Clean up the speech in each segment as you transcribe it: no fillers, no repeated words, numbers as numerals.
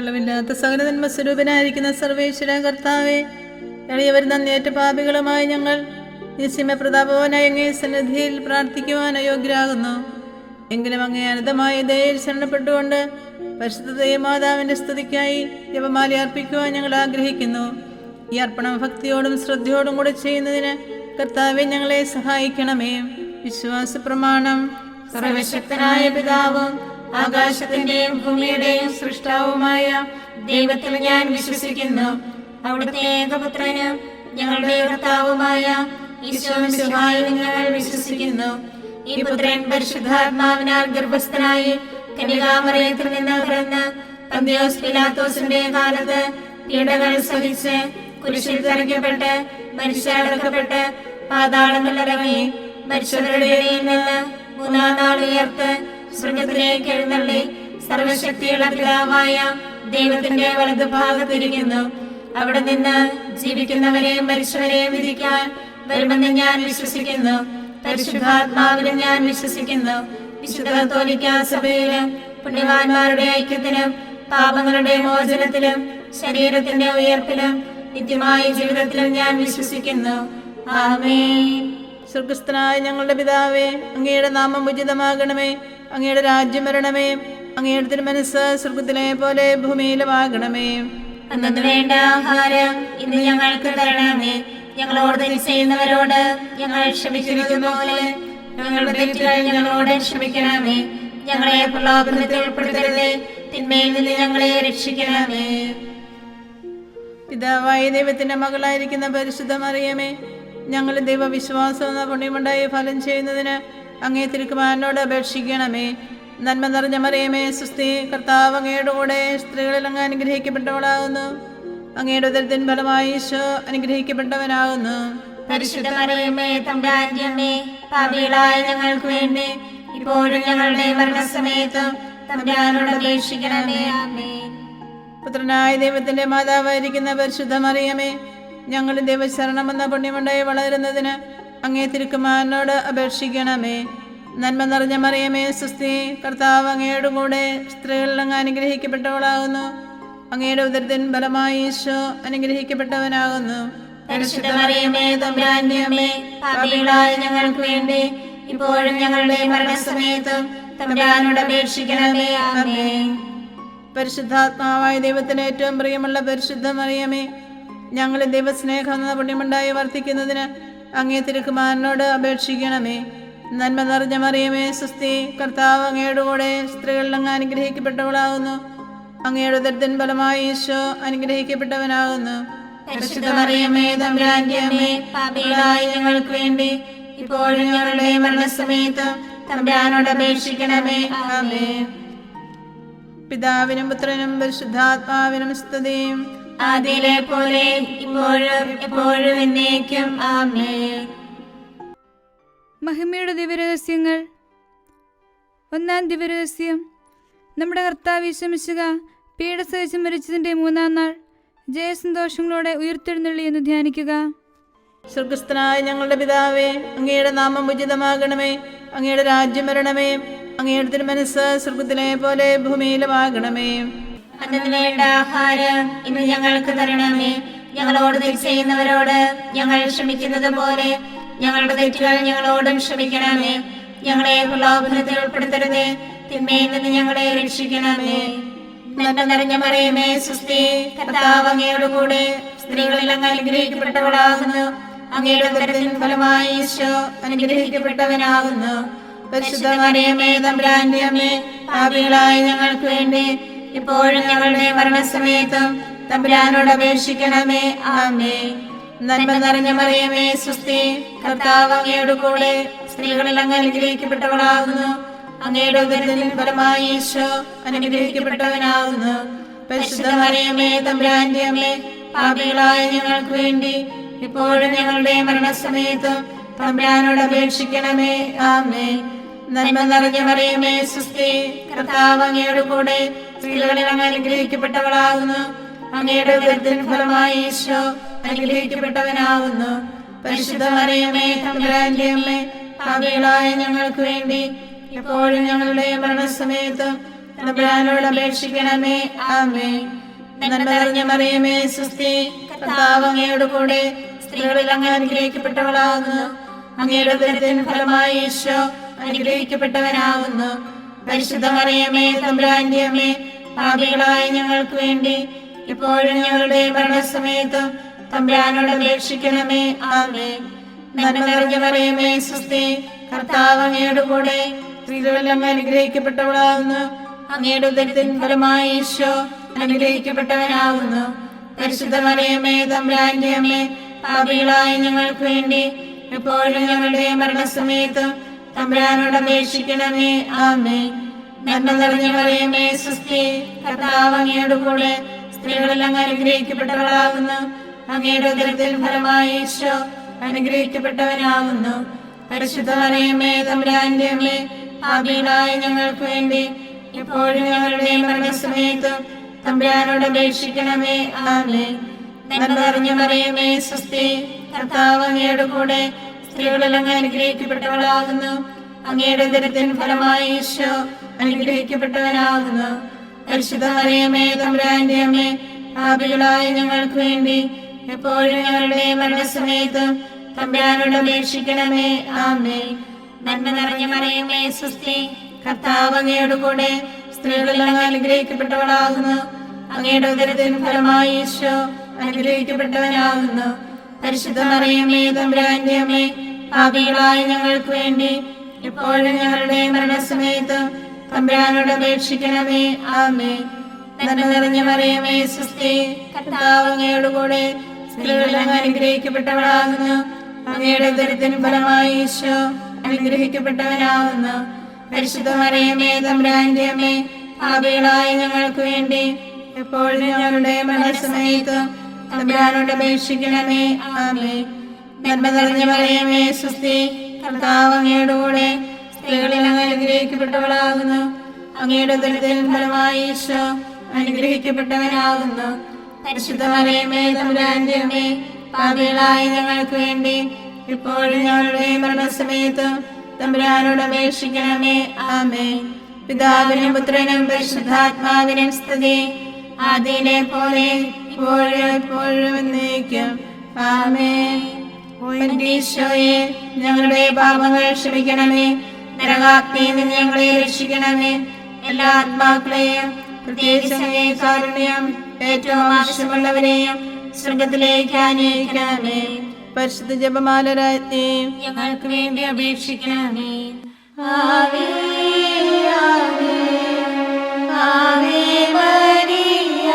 അളവില്ലാത്ത സകല നന്മ സ്വരൂപനായിരിക്കുന്ന സർവേശ്വര കർത്താവെ, എളിയവർ നന്ദിയേറ്റ പാപികളുമായി ഞങ്ങൾ നിസ്സീമ പ്രതാപവാനായ അങ്ങേ സന്നിധിയിൽ പ്രാർത്ഥിക്കുവാൻ അയോഗ്യരാകുന്നു. എങ്കിലും അങ്ങേ അനന്തമായ ദയയിൽ ശരണപ്പെട്ടുകൊണ്ട് പരിശുദ്ധ ദൈവമാതാവിന്റെ സ്തുതിക്കായി ജപമാല അർപ്പിക്കുവാൻ ഞങ്ങൾ ആഗ്രഹിക്കുന്നു. ഈ അർപ്പണം ഭക്തിയോടും ശ്രദ്ധയോടും കൂടെ ചെയ്യുന്നതിന് കർത്താവെ ഞങ്ങളെ സഹായിക്കണമേ. വിശ്വാസ പ്രമാണം. സർവശക്തനായ പിതാവും ആകാശത്തിന്റെയും ഭൂമിയുടെയും സൃഷ്ടാവുമായ ദൈവത്തിൽ ഞാൻ വിശ്വസിക്കുന്നു. അവിടുത്തെ ഏകപുത്രനും ഞങ്ങളുടെ കർത്താവുമായ ഈശോമിശിഹായിൽ ഞങ്ങൾ വിശ്വസിക്കുന്നു. ഈ പുത്രൻ പരിശുദ്ധാത്മാവിനാൽ ഗർഭസ്ഥനായി കന്യകാമറിയത്തിൽ നിന്ന് പിറന്ന് പന്തിയോസ് പിലാത്തോസിന്റെ കാലത്ത് പീഡകൾ സഹിച്ച് കുരിശിൽ തറയ്ക്കപ്പെട്ട് മരിച്ചടക്കപ്പെട്ട് പാതാളങ്ങളിലിറങ്ങി മരിച്ചവരുടെ ഇടയിൽ നിന്ന് മൂന്നാം നാൾ ഉയർത്ത് സ്വർഗത്തിലേക്ക് എഴുന്നള്ളി സർവശക്തിയുള്ള പിതാവായ ദൈവത്തിന്റെ വലതുഭാഗത്തിരിക്കുന്നു. അവിടെ നിന്ന് ജീവിക്കുന്നവരെയും മരിച്ചവരെയും വിധിക്കാൻ വരുമെന്ന് ഞാൻ വിശ്വസിക്കുന്നു. പരിശുദ്ധാത്മാവിലും ഞാൻ വിശ്വസിക്കുന്നു. വിശുദ്ധ കത്തോലിക്കാ സഭയിലും പുണ്യവാന്മാരുടെ ഐക്യത്തിലും പാപങ്ങളുടെ മോചനത്തിലും ശരീരത്തിന്റെ ഉയർപ്പിലും നിത്യമായ ജീവിതത്തിലും ഞാൻ വിശ്വസിക്കുന്നു. ആമേൻ. സ്വർഗസ്ഥനായ ഞങ്ങളുടെ പിതാവേ, അങ്ങയുടെ നാമം ഉചിതമാകണമേ. അങ്ങയുടെ രാജ്യം വരണമേ. അങ്ങയുടെ തിരുമനസ്സ് സ്വർഗത്തിലെ പോലെ ഭൂമിയിലുമാകണമേ. അന്നു വേണ്ട ആഹാരം ഇന്ന് ഞങ്ങൾക്ക് തരണമേ. ഞങ്ങളോട് തെറ്റ് ചെയ്യുന്നവരോട് ഞങ്ങൾ ക്ഷമിച്ചിരിക്കുന്ന പോലെ ഞങ്ങളുടെ തെറ്റുകൾ ഞങ്ങളോട് ക്ഷമിക്കണമേ. ഞങ്ങളെ പ്രലോഭനത്തിൽ ഉൾപ്പെടുത്തരുതേ, തിന്മയിൽ നിന്ന് ഞങ്ങളെ രക്ഷിക്കണമേ. പിതാവായ ദൈവത്തിന്റെ മകളായിരിക്കുന്ന പരിശുദ്ധ മറിയമേ, ഞങ്ങൾ ദൈവവിശ്വാസം എന്ന പുണ്യമുണ്ടായി ഫലം ചെയ്യുന്നതിന് അങ്ങേ തിരുക്കുമാരനോട് അപേക്ഷിക്കണമേ. നന്മ നിറഞ്ഞ മറിയമേ, സുസ്ഥി, കർത്താവ് അങ്ങയുടെ കൂടെ സ്ത്രീകളിൽ അങ്ങ് അനുഗ്രഹിക്കപ്പെട്ടവളാകുന്നു. അങ്ങയുടെ ഉദരത്തിൻ ഫലമായി ഈശോ അനുഗ്രഹിക്കപ്പെട്ടവനാകുന്നു. പരിശുദ്ധ മറിയമേ, തമ്പുരാന്റെ അമ്മേ, പാപികളായ ഞങ്ങൾക്ക് വേണ്ടി ഇപ്പോഴും ഞങ്ങളുടെ മരണസമയത്തും തമ്പുരാനോട് അപേക്ഷിക്കണമേ. ആമേൻ. പുത്രനായ ദൈവത്തിന്റെ മാതാവായിരിക്കുന്ന പരിശുദ്ധ മറിയമേ, ഞങ്ങൾ ദൈവശരണം എന്ന പുണ്യമുണ്ടായി വളരുന്നതിന് അങ്ങേ തിരുക്കുമാരനോട് അപേക്ഷിക്കണമേ. നന്മ നിറഞ്ഞ മറിയമേ, സുസ്ഥി, കർത്താവ് അങ്ങയുടെ കൂടെ സ്ത്രീകളിൽ അങ്ങ് അനുഗ്രഹിക്കപ്പെട്ടവളാകുന്നു. അങ്ങയുടെ ഉദരത്തിൻ ഫലമായി ഈശോ അനുഗ്രഹിക്കപ്പെട്ടവനാകുന്നു. പരിശുദ്ധ മറിയമേ, തമ്പുരാന്റെ അമ്മേ, പാപികളായ ഞങ്ങൾക്ക് വേണ്ടി ഇപ്പോഴും ഞങ്ങളുടെ മരണസമയത്തും തമ്പുരാനോട് അപേക്ഷിക്കണമേ. ആമേൻ. പരിശുദ്ധാത്മാവായ ദൈവത്തിന് ഏറ്റവും പ്രിയമുള്ള പരിശുദ്ധ മറിയമേ, ഞങ്ങൾ ദൈവസ്നേഹം എന്ന പുണ്യമുണ്ടായി വർദ്ധിക്കുന്നതിന് അങ്ങേ തിരുക്കുമാരനോട് അപേക്ഷിക്കണമേ. നന്മ നിറഞ്ഞ മറിയമേ, സുസ്ഥി, കർത്താവ് അങ്ങയുടെ കൂടെ സ്ത്രീകളിൽ അങ്ങ് അനുഗ്രഹിക്കപ്പെട്ടവളാകുന്നു. അങ്ങയുടെ ഉദരത്തിൻ ഫലമായി ഈശോ അനുഗ്രഹിക്കപ്പെട്ടവനാകുന്നു. പരിശുദ്ധ മറിയമേ, തമ്പുരാന്റെ അമ്മേ, പാപികളായ ഞങ്ങൾക്ക് വേണ്ടി ഇപ്പോഴും ഞങ്ങളുടെ മരണസമയത്തും തമ്പുരാനോട് അപേക്ഷിക്കണമേ. ആമേൻ. പിതാവിനും പുത്രനും പരിശുദ്ധാത്മാവിനും സ്തുതിയും, ആദിയിലെ പോലെ ഇപ്പോഴും എപ്പോഴും എന്നേക്കും. ആമേൻ. മഹിമയുടെ ദിവ്യരഹസ്യങ്ങൾ. ഒന്നാം ദിവ്യരഹസ്യം, നമ്മുടെ കർത്താവ് ഈശോമിശിഹാ പീഡസഹിച്ച് മരിച്ചതിൻ്റെ മൂന്നാം നാൾ ജയസന്തോഷങ്ങളോടെ ഉയർത്തെഴുന്നള്ളി എന്ന് ധ്യാനിക്കുക. സ്വർഗസ്ഥനായ ഞങ്ങളുടെ പിതാവേ, അങ്ങയുടെ നാമം ഉചിതമാകണമേ. അങ്ങയുടെ രാജ്യം വരണമേ. അങ്ങയുടെ തിരുമനസ്സ് സ്വർഗത്തിലെ പോലെ ഭൂമിയിലുമാകണമേ. അന്നു വേണ്ട ആഹാരം ഇന്ന് ഞങ്ങൾക്ക് തരണമേ. ഞങ്ങളോട് തെറ്റ് ചെയ്യുന്നവരോട് ഞങ്ങൾ ക്ഷമിക്കുന്നത് പോലെ ഞങ്ങളുടെ തെറ്റുകൾ ഞങ്ങളോടും ക്ഷമിക്കണമേ. ഞങ്ങളെ പ്രലോഭനത്തിൽ ഉൾപ്പെടുത്തരുതേ, തിന്മയിൽ നിന്ന് ഞങ്ങളെ രക്ഷിക്കണമേ. നന്മ നിറഞ്ഞ മറിയമേ, സുസ്ഥി, കർത്താവ് അങ്ങയുടെ കൂടെ സ്ത്രീകളിൽ അങ്ങ് അനുഗ്രഹിക്കപ്പെട്ടവളാകുന്നു. അങ്ങയുടെ ഉദരത്തിൻ ഫലമായി ഈശോ അനുഗ്രഹിക്കപ്പെട്ടവനാകുന്നു. പരിശുദ്ധ മറിയമേ, തമ്പുരാന്റെ അമ്മേ, പാപികളായ ഞങ്ങൾക്ക് വേണ്ടി ഇപ്പോഴും ഞങ്ങളുടെ മരണസമയത്തും തമ്പുരാനോട് അപേക്ഷിക്കണമേ. ആമേൻ. നന്മ നിറഞ്ഞ മറിയമേ, സുസ്ഥി, കർത്താവ് അങ്ങയുടെ കൂടെ സ്ത്രീകളിൽ അങ്ങ് അനുഗ്രഹിക്കപ്പെട്ടവളാകുന്നു. അങ്ങയുടെ ഉദരത്തിൻ ഫലമായി ഈശോ അനുഗ്രഹിക്കപ്പെട്ടവനാകുന്നു. പരിശുദ്ധ മറിയമേ, തമ്പുരാന്റെ അമ്മേ, പാപികളായ ഞങ്ങൾക്ക് വേണ്ടി ഇപ്പോഴും ഞങ്ങളുടെ മരണസമയത്തും തമ്പുരാനോട് അപേക്ഷിക്കണമേ. ആമേൻ. നന്മ നിറഞ്ഞ മറിയമേ, സുസ്ഥി, കർത്താവ് അങ്ങയുടെ കൂടെ സ്ത്രീകളിൽ അങ്ങ് അനുഗ്രഹിക്കപ്പെട്ടവളാകുന്നു. അങ്ങയുടെ ഉദരത്തിൻ ഫലമായി ഈശോ അനുഗ്രഹിക്കപ്പെട്ടവനാകുന്നു. പരിശുദ്ധ മറിയമേ, തമ്പുരാന്റെ അമ്മേ, പാപികളായ ഞങ്ങൾക്ക് വേണ്ടി ഇപ്പോഴും ഞങ്ങളുടെ മരണസമയത്തും തമ്പുരാനോട് അപേക്ഷിക്കണമേ. ആമേൻ. നന്മ നിറഞ്ഞ മറിയമേ സുസ്തി, കർത്താവ് അങ്ങയോട് കൂടെ സ്ത്രീകളിൽ അങ്ങ് അനുഗ്രഹിക്കപ്പെട്ടവളാകുന്നു. അങ്ങയുടെ ഉദരത്തിൻ ഫലമായി ഈശോ അനുഗ്രഹിക്കപ്പെട്ടവനാകുന്നു. പരിശുദ്ധ മറിയമേ തമ്പുരാന്റെ അമ്മേ, പാപികളായ ഞങ്ങൾക്ക് വേണ്ടി ഇപ്പോഴും ഞങ്ങളുടെ മരണസമയത്തും തമ്പുരാനോട് അപേക്ഷിക്കണമേ. ആമേൻ. നന്മ നിറഞ്ഞ മറിയമേ സുസ്തി, കർത്താവ് അങ്ങയോട് കൂടെ സ്ത്രീകളിൽ അങ്ങ് അനുഗ്രഹിക്കപ്പെട്ടവളാകുന്നു. അങ്ങയുടെ ഉദരത്തിൻ ഫലമായി ഈശോ അനുഗ്രഹിക്കപ്പെട്ടവനാകുന്നു. പരിശുദ്ധ മറിയമേ തമ്പുരാന്റെ അമ്മേ, പാപികളായ ഞങ്ങൾക്ക് വേണ്ടി എപ്പോഴും ഞങ്ങളുടെ മരണസമയത്തും തമ്പുരാനോട് അപേക്ഷിക്കണമേ. ആമേൻ. നന്മ നിറഞ്ഞ മറിയമേ സുസ്തി, കർത്താവ് അങ്ങയോട് കൂടെ സ്ത്രീകളിൽ അങ്ങ് അനുഗ്രഹിക്കപ്പെട്ടവളാകുന്നു. അങ്ങയുടെ ഉദരത്തിൻ ഫലമായി ഈശോ അനുഗ്രഹിക്കപ്പെട്ടവനാകുന്നു. പരിശുദ്ധ മറിയമേ തമ്പുരാന്റെ അമ്മേ, പാപികളായ ഞങ്ങൾക്ക് വേണ്ടി എപ്പോഴും ഞങ്ങളുടെ മരണസമയത്തും തമ്പുരാനോട് അപേക്ഷിക്കണമേ. ആമേൻ. നന്മ നിറഞ്ഞ മറിയമേ സുസ്തി, കർത്താവ് അങ്ങയോട് കൂടെ സ്ത്രീകളിൽ അങ്ങ് അനുഗ്രഹിക്കപ്പെട്ടവളാകുന്നു. അങ്ങയുടെ ഉദരത്തിൻ ഫലമായി ഈശോ അനുഗ്രഹിക്കപ്പെട്ടവനാകുന്നു. പരിശുദ്ധ മറിയമേ തമ്പുരാന്റെ അമ്മേ, പാപികളായ ഞങ്ങൾക്ക് വേണ്ടി എപ്പോഴും ഞങ്ങളുടെ മരണസമയത്തും തമ്പുരാനോട് അപേക്ഷിക്കണമേ. ആമേൻ. നന്മ നിറഞ്ഞ മറിയമേ സുസ്തി, കർത്താവ് അങ്ങയോട് കൂടെ സ്ത്രീകളിൽ അങ്ങ് അനുഗ്രഹിക്കപ്പെട്ടവളാകുന്നു. അങ്ങയുടെ ഉദരത്തിൻ ഫലമായി ഈശോ അനുഗ്രഹിക്കപ്പെട്ടവനാകുന്നു. പരിശുദ്ധ മറിയമേ തമ്പുരാന്റെ അമ്മേ, പാപികളായ ഞങ്ങൾക്ക് വേണ്ടി എപ്പോഴും ഞങ്ങളുടെ മരണസമയത്തും തമ്പുരാനോട് അപേക്ഷിക്കണമേ. ആമേൻ. നന്മ നിറഞ്ഞ മറിയമേ സുസ്തി, കർത്താവ് അങ്ങയോട് കൂടെ സ്ത്രീകളിൽ അങ്ങ് അനുഗ്രഹിക്കപ്പെട്ടവളാകുന്നു. അങ്ങയുടെ ഉദരത്തിൻ ഫലമായി ഈശോ അനുഗ്രഹിക്കപ്പെട്ടവനാകുന്നു. പരിശുദ്ധ മറിയമേ തമ്പുരാന്റെ അമ്മേ, പാപികളായ ഞങ്ങൾക്ക് വേണ്ടി എപ്പോഴും ഞങ്ങളുടെ മരണസമയത്തും തമ്പുരാനോട് അപേക്ഷിക്കണമേ. ആമേൻ. നന്മ നിറഞ്ഞ മറിയമേ സുസ്തി, കർത്താവ് അങ്ങയോട് കൂടെ സ്ത്രീകളിൽ അങ്ങ് അനുഗ്രഹിക്കപ്പെട്ടവളാകുന്നു. അങ്ങയുടെ ഉദരത്തിൻ ഫലമായി ഈശോ അനുഗ്രഹിക്കപ്പെട്ടവനാകുന്നു. പരിശുദ്ധ മറിയമേ തമ്പുരാന്റെ അമ്മേ, പാപികളായ ഞങ്ങൾക്ക് വേണ്ടി ഇപ്പോഴും ഞങ്ങളുടെ മരണസമയത്തും തമ്പുരാനോട് അപേക്ഷിക്കണമേ. ആമേൻ. പിതാവിനും പുത്രനും പരിശുദ്ധാത്മാവിനും സ്തുതി, ആദിയിലെ പോലെ ഇപ്പോഴും എപ്പോഴും എന്നേക്കും. ആമേൻ. ഈശോയെ, ഞങ്ങളുടെ പാപങ്ങൾ ക്ഷമിക്കണമേ. നരകാഗ്നിയിൽ നിന്ന് ഞങ്ങളെ രക്ഷിക്കണമേ. എല്ലാ ആത്മാക്കളെയും പ്രത്യേകിച്ച് അങ്ങേ കാരുണ്യം ഏറ്റവും ആവശ്യമുള്ളവരെയും സ്വർഗത്തിലേക്ക് ആനയിക്കണമേ. പരിശുദ്ധ ജപമാല രാജ്ഞി, ഞങ്ങൾക്ക് വേണ്ടി അപേക്ഷിക്കണമേ. ആവേ ആവേ ആവേ മരിയ,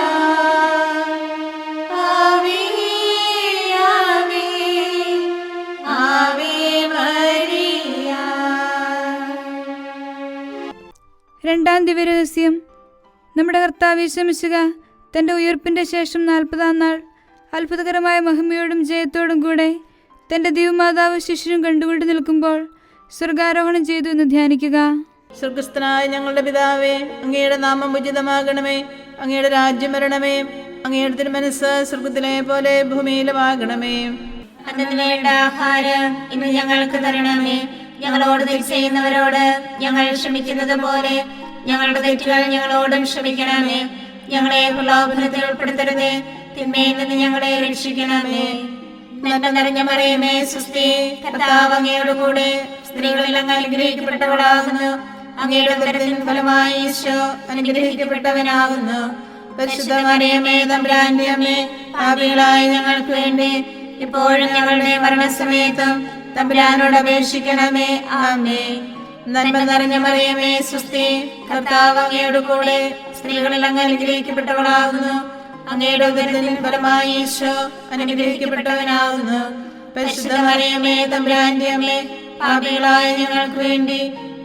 ആവേ ആവേ ആവേ മരിയ. രണ്ടാം ദിവരഹസ്യം. നമ്മുടെ കർത്താവ് യേശു മിശിഹ തൻ്റെ ഉയർപ്പിൻ്റെ ശേഷം 40-ാം നാൾ അത്ഭുതകരമായ മഹിമയോടും ജയത്തോടും കൂടെ തൻ്റെ ദിവ്യമാതാവ് ശിശുവും കണ്ടുകൊണ്ട് നിൽക്കുമ്പോൾ സ്വർഗാരോഹണം ചെയ്തു എന്ന് ധ്യാനിക്കുക. സ്വർഗസ്ഥനായ ഞങ്ങളുടെ പിതാവേ, അങ്ങയുടെ നാമം ഉചിതമാകണമേ. അങ്ങയുടെ രാജ്യം വരണമേ. അങ്ങയുടെ തിരുമനസ്സ് സ്വർഗത്തിലെ പോലെ ഭൂമിയിലുമാകണമേ. അന്നു വേണ്ട ആഹാരം ഇന്ന് ഞങ്ങൾക്ക് തരണമേ. ഞങ്ങളോട് തെറ്റ് ചെയ്യുന്നവരോട് ഞങ്ങൾ ക്ഷമിക്കുന്നത് പോലെ ഞങ്ങളുടെ തെറ്റുകൾ ഞങ്ങളോടും ക്ഷമിക്കണമേ. ഞങ്ങളെ പ്രലോഭനത്തിൽ ഉൾപ്പെടുത്തരുതേ, തിന്മയിൽ നിന്ന് ഞങ്ങളെ രക്ഷിക്കണമേ. നന്മ നിറഞ്ഞ മറിയമേ സുസ്തി, കർത്താവ് അങ്ങയോട് കൂടെ സ്ത്രീകളിൽ അങ്ങ് അനുഗ്രഹിക്കപ്പെട്ടവളാകുന്നു. അങ്ങയുടെ ഉദരത്തിൻ ഫലമായി ഈശോ അനുഗ്രഹിക്കപ്പെട്ടവനാകുന്നു. പരിശുദ്ധ മറിയമേ തമ്പുരാന്റെ അമ്മേ, പാപികളായ ഞങ്ങൾക്ക് വേണ്ടി ഇപ്പോഴും ഞങ്ങളുടെ മരണസമയത്തും തമ്പുരാനോട് അപേക്ഷിക്കണമേ. ആമേൻ. നന്മ നിറഞ്ഞ മറിയമേ സുസ്തി, കർത്താവ് അങ്ങയോട് കൂടെ സ്ത്രീകളിൽ അങ്ങ് അനുഗ്രഹിക്കപ്പെട്ടവളാകുന്നു. അങ്ങയുടെ ഉദരത്തിൻ ഫലമായി ഈശോ അനുഗ്രഹിക്കപ്പെട്ടവനാകുന്നു. പരിശുദ്ധ മറിയമേ തമ്പുരാന്റെ അമ്മേ, പാപികളായ ഞങ്ങൾക്ക് വേണ്ടി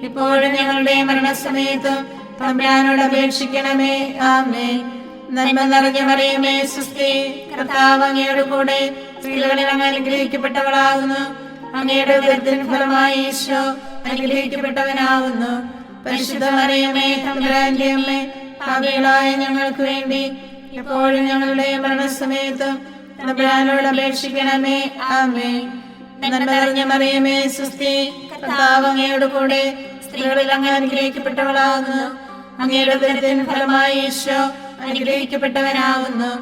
ഇപ്പോഴും ഞങ്ങളുടെ മരണസമയത്തും തമ്പുരാനോട് അപേക്ഷിക്കണമേ. ആമേൻ. നന്മ നിറഞ്ഞ മറിയമേ സുസ്തി, കർത്താവ് അങ്ങയോട് കൂടെ സ്ത്രീകളിൽ അങ്ങ് അനുഗ്രഹിക്കപ്പെട്ടവളാകുന്നു. അങ്ങയുടെ ഉദരത്തിൻ ഫലമായി ഈശോ അനുഗ്രഹിക്കപ്പെട്ടവനാകുന്നു. പരിശുദ്ധ മറിയമേ തമ്പുരാന്റെ അമ്മേ, പാപികളായ ഞങ്ങൾക്ക് വേണ്ടി എപ്പോഴും ഞങ്ങളുടെ മരണസമയത്തും തമ്പുരാനോട് അപേക്ഷിക്കണമേ. ആമേൻ. നന്മ നിറഞ്ഞ മറിയമേ സുസ്തി, കർത്താവ് അങ്ങയോട് കൂടെ സ്ത്രീകളിൽ അങ്ങ് അനുഗ്രഹിക്കപ്പെട്ടവളാകുന്നു. അങ്ങയുടെ ഉദരത്തിൻ ഫലമായി ഈശോ അനുഗ്രഹിക്കപ്പെട്ടവനാകുന്നു.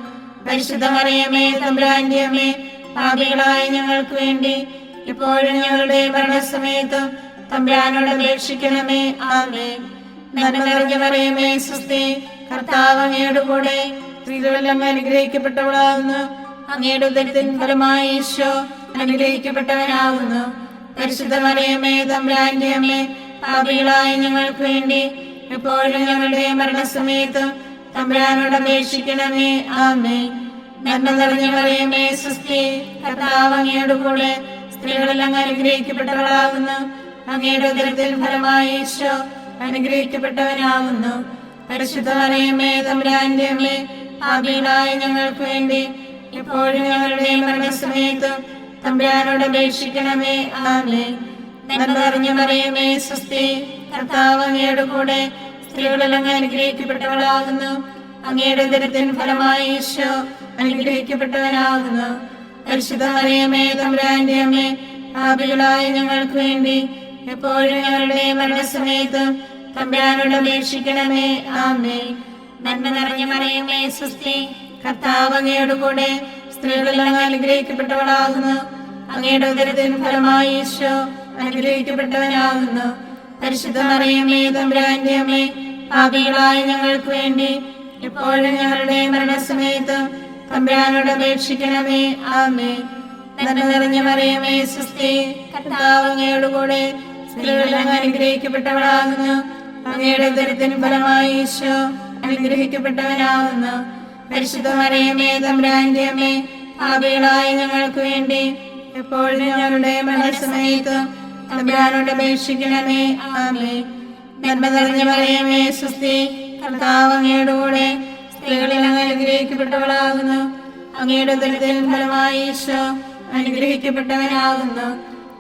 പരിശുദ്ധ മറിയമേ, തമ്പുരാന്റെ അമ്മേ, പാപികളായ ഞങ്ങൾക്ക് വേണ്ടി ഇപ്പോഴും ഞങ്ങളുടെ മരണസമയത്തും തമ്പുരാനോട് അപേക്ഷിക്കണമേ. ആമേൻ. നന്മ നിറഞ്ഞ മറിയമേ, സ്വസ്തി, കർത്താവ് അങ്ങയുടെ കൂടെ, സ്ത്രീകളിൽ അങ്ങ് അനുഗ്രഹിക്കപ്പെട്ടവളാകുന്നു. അങ്ങയുടെ ഉദരത്തിൻ ഫലമായി ഈശോ അനുഗ്രഹിക്കപ്പെട്ടവനാകുന്നു. പരിശുദ്ധ മറിയമേ, തമ്പുരാന്റെ അമ്മേ, പാപികളായ ഞങ്ങൾക്ക് വേണ്ടി എപ്പോഴും ഞങ്ങളുടെ മരണസമയത്തും തമ്പുരാനോട് അപേക്ഷിക്കണമേ. ആമേൻ. നന്മ നിറഞ്ഞ മറിയമേ, സ്വസ്തി, കർത്താവ് അങ്ങയുടെ കൂടെ, സ്ത്രീകളിൽ അങ്ങ് അനുഗ്രഹിക്കപ്പെട്ടവളാകുന്നു. അങ്ങയുടെ ഉദരത്തിൻ ഫലമായി ഈശോ അനുഗ്രഹിക്കപ്പെട്ടവനാകുന്നു. പരിശുദ്ധ മറിയമേ, തമ്പുരാന്റെ അമ്മേ, പാപികളായ ഞങ്ങൾക്ക് വേണ്ടി എപ്പോഴും ഞങ്ങളുടെ മരണസമയത്തും തമ്പുരാനോട് അപേക്ഷിക്കണമേ. ആമേൻ. നന്മ നിറഞ്ഞ മറിയമേ, സ്വസ്തി, കർത്താവ് അങ്ങയുടെ കൂടെ, സ്ത്രീകളിൽ അങ്ങ് അനുഗ്രഹിക്കപ്പെട്ടവളാകുന്നു. അങ്ങയുടെ ഉദരത്തിൻ ഫലമായി ഈശോ അനുഗ്രഹിക്കപ്പെട്ടവനാകുന്നു. പരിശുദ്ധ മറിയമേ, തമ്പുരാന്റെ അമ്മേ, പാപികളായ ഞങ്ങൾക്ക് വേണ്ടി എപ്പോഴും ഞങ്ങളുടെ മരണസമയത്തും തമ്പുരാനോട് അപേക്ഷിക്കണമേ. ആമേൻ. നന്മ നിറഞ്ഞ മറിയമേ, സ്വസ്തി, കർത്താവ് അങ്ങയുടെ കൂടെ, സ്ത്രീകളിൽ അങ്ങ് അനുഗ്രഹിക്കപ്പെട്ടവളാകുന്നു. അങ്ങയുടെ ഉദരത്തിൻ ഫലമായി ഈശോ അനുഗ്രഹിക്കപ്പെട്ടവനാകുന്നു. പരിശുദ്ധ മറിയമേ, തമ്പുരാന്റെ അമ്മേ, പാപികളായ ഞങ്ങൾക്ക് വേണ്ടി എപ്പോഴും ഞങ്ങളുടെ മരണസമയത്തും തമ്പുരാനോട് അപേക്ഷിക്കണമേ. ആമേൻ. നന്മ നിറഞ്ഞ മറിയമേ, സ്വസ്തി, കർത്താവ് അങ്ങയുടെ കൂടെ, സ്ത്രീകളിൽ അങ്ങ് അനുഗ്രഹിക്കപ്പെട്ടവളാകുന്നു. അങ്ങയുടെ ഉദരത്തിൻ ഫലമായി ഈശോ അനുഗ്രഹിക്കപ്പെട്ടവനാകുന്നു. പരിശുദ്ധ മറിയമേ, തമ്പുരാന്റെ അമ്മേ, പാപികളായ ഞങ്ങൾക്ക് വേണ്ടി എപ്പോഴും ഞങ്ങളുടെ മരണസമയത്തും തമ്പുരാനോട് അപേക്ഷിക്കണമേ. ആമേൻ. നന്മ നിറഞ്ഞ മറിയമേ, സ്വസ്തി, കർത്താവ് അങ്ങയുടെ കൂടെ, സ്ത്രീകളിൽ അങ്ങ് അനുഗ്രഹിക്കപ്പെട്ടവളാകുന്നു. അങ്ങയുടെ ഉദരത്തിൻ ഫലമായി ഈശോ അനുഗ്രഹിക്കപ്പെട്ടവനാകുന്നു.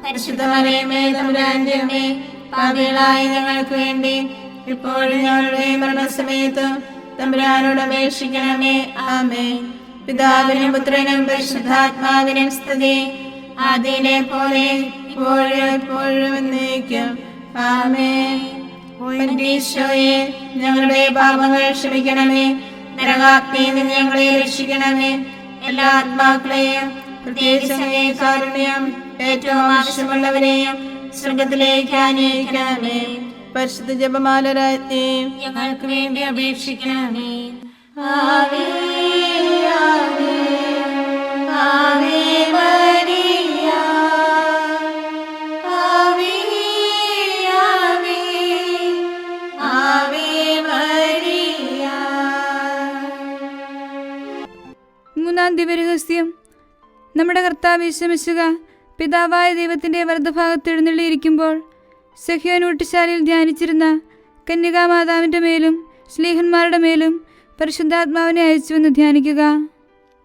പരിശുദ്ധ മറിയമേ, തമ്പുരാന്റെ അമ്മേ, പാപികളായ ഞങ്ങൾക്ക് വേണ്ടി ഇപ്പോഴും ഞങ്ങളുടെ മരണസമയത്തും തമ്പുരാനോട് അപേക്ഷിക്കണമേ. ആമേൻ. പിതാവിനും പുത്രനും പരിശുദ്ധാത്മാവിനും സ്തുതി, ആദിയിലെ പോലെ ഇപ്പോഴും എപ്പോഴും എന്നേക്കും. ആമേൻ. ഈശോയെ, ഞങ്ങളുടെ പാപങ്ങൾ ക്ഷമിക്കണമേ. നരകാഗ്നിയിൽ നിന്ന് ഞങ്ങളെ രക്ഷിക്കണമേ. എല്ലാ ആത്മാക്കളെയും, പ്രത്യേകിച്ച് അങ്ങേ കാരുണ്യം ഏറ്റവും ആവശ്യമുള്ളവരെയും സ്വർഗത്തിലേക്ക് ആനയിക്കണമേ. പരിശുദ്ധ ജപമാല രാജ്ഞി, ഞങ്ങൾക്ക് വേണ്ടി അപേക്ഷിക്കണമേ. ആവേ ആവേ ആവേ മരിയ, ആവേ ആവേ ആവേ മരിയ. മൂന്നാം ദിവ്യരഹസ്യം. നമ്മുടെ കർത്താവ് യേശുമിശിഹ പിതാവായ ദൈവത്തിൻ്റെ വലതുഭാഗത്ത് എഴുന്നള്ളിയിരിക്കുമ്പോൾ സഹ്യോനൂട്ടുശാലയിൽ ധ്യാനിച്ചിരുന്ന കന്യകാമാതാവിൻ്റെ മേലും ശ്ലീഹന്മാരുടെ മേലും പരിശുദ്ധാത്മാവിനെ അയച്ചുവെന്ന് ധ്യാനിക്കുക.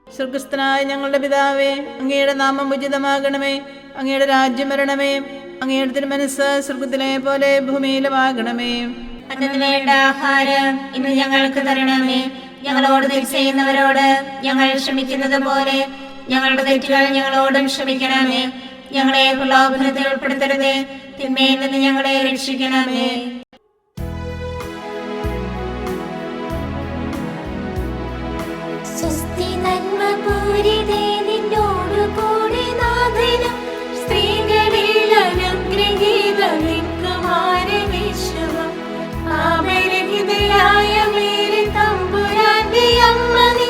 സ്വർഗസ്ഥനായ ഞങ്ങളുടെ പിതാവേ, അങ്ങയുടെ നാമം ഉചിതമാകണമേ. അങ്ങയുടെ രാജ്യം വരണമേ. അങ്ങയുടെ തിരുമനസ്സ് സ്വർഗത്തിലെ പോലെ ഭൂമിയിലുമാകണമേ. അന്നത്തിന് വേണ്ട ആഹാരം ഇന്ന് ഞങ്ങൾക്ക് തരണമേ. ഞങ്ങളോട് തെറ്റ് ചെയ്യുന്നവരോട് ഞങ്ങൾ ക്ഷമിക്കുന്നത് പോലെ ഞങ്ങളുടെ തെറ്റുകൾ ഞങ്ങളോടും ക്ഷമിക്കണമേ. ഞങ്ങളെ പ്രലോഭനത്തിൽ ഉൾപ്പെടുത്തരുതേ, തിന്മയിൽ നിന്ന് ഞങ്ങളെ രക്ഷിക്കണമേ. സ്വസ്തി നന്മ പൂരിതേ നിന്നോടു കൂടെ നാഥനും സ്ത്രീകളിൽ അനുഗ്രഹീത നിൻ കുമാരനീശുവും. പാപരഹിതയായ മേരി തമ്പുരാന്റെ അമ്മ നീ,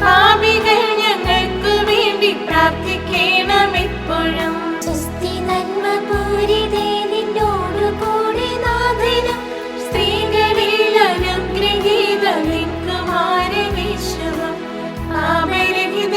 പാപികൾ ഞങ്ങൾക്ക് വേണ്ടി പ്രാർത്ഥിക്കണമെപ്പോഴും. സ്വസ്തി നന്മ പൂരിതേ നിന്നോടു കൂടെ നാഥനും സ്ത്രീകളിൽ അനുഗ്രഹീത നിൻ കുമാരനീശുവും. പാപരഹിത